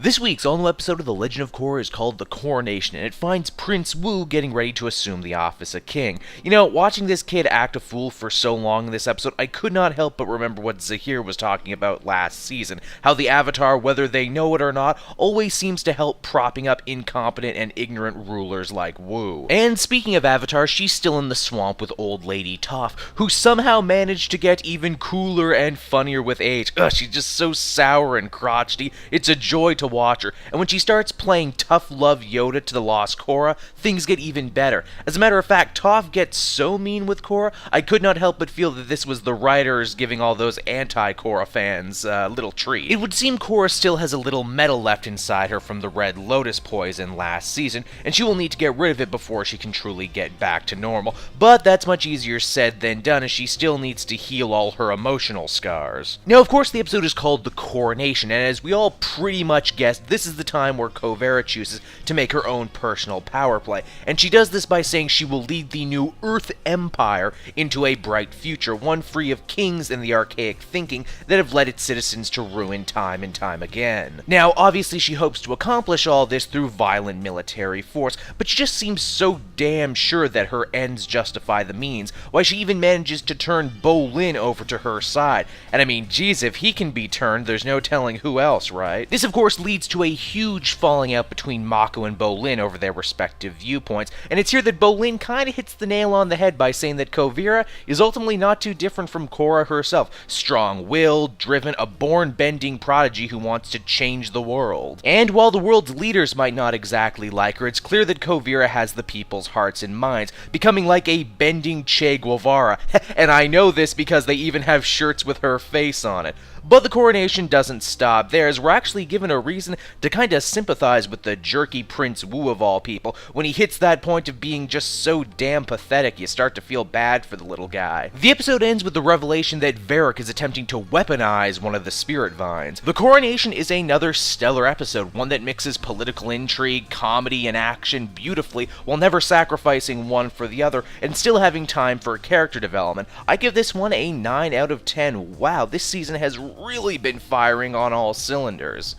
This week's all-new episode of The Legend of Korra is called The Coronation, and it finds Prince Wu getting ready to assume the office of king. You know, watching this kid act a fool for so long in this episode, I could not help but remember what Zahir was talking about last season, how the Avatar, whether they know it or not, always seems to help propping up incompetent and ignorant rulers like Wu. And speaking of Avatar, she's still in the swamp with old lady Toph, who somehow managed to get even cooler and funnier with age. Ugh, she's just so sour and crotchety, it's a joy to watch her, and when she starts playing tough love Yoda to the lost Korra, things get even better. As a matter of fact, Toph gets so mean with Korra, I could not help but feel that this was the writers giving all those anti-Korra fans a little treat. It would seem Korra still has a little metal left inside her from the Red Lotus poison last season, and she will need to get rid of it before she can truly get back to normal, but that's much easier said than done, as she still needs to heal all her emotional scars. Now, of course, the episode is called The Coronation, and as we all pretty much guessed, this is the time where Korra chooses to make her own personal power play, and she does this by saying she will lead the new Earth Empire into a bright future, one free of kings and the archaic thinking that have led its citizens to ruin time and time again. Now, obviously she hopes to accomplish all this through violent military force, but she just seems so damn sure that her ends justify the means, why she even manages to turn Bolin over to her side. And I mean, geez, if he can be turned, there's no telling who else, right? This, of course, leads to a huge falling out between Mako and Bolin over their respective viewpoints, and it's here that Bolin kind of hits the nail on the head by saying that Korra is ultimately not too different from Korra herself, strong-willed, driven, a born-bending prodigy who wants to change the world. And while the world's leaders might not exactly like her, it's clear that Korra has the people's hearts and minds, becoming like a bending Che Guevara, and I know this because they even have shirts with her face on it. But the coronation doesn't stop there, as we're actually given a reason to kinda sympathize with the jerky Prince Wu of all people. When he hits that point of being just so damn pathetic, you start to feel bad for the little guy. The episode ends with the revelation that Varrick is attempting to weaponize one of the spirit vines. The coronation is another stellar episode, one that mixes political intrigue, comedy, and action beautifully, while never sacrificing one for the other, and still having time for character development. I give this one a 9 out of 10. Wow, this season has really been firing on all cylinders.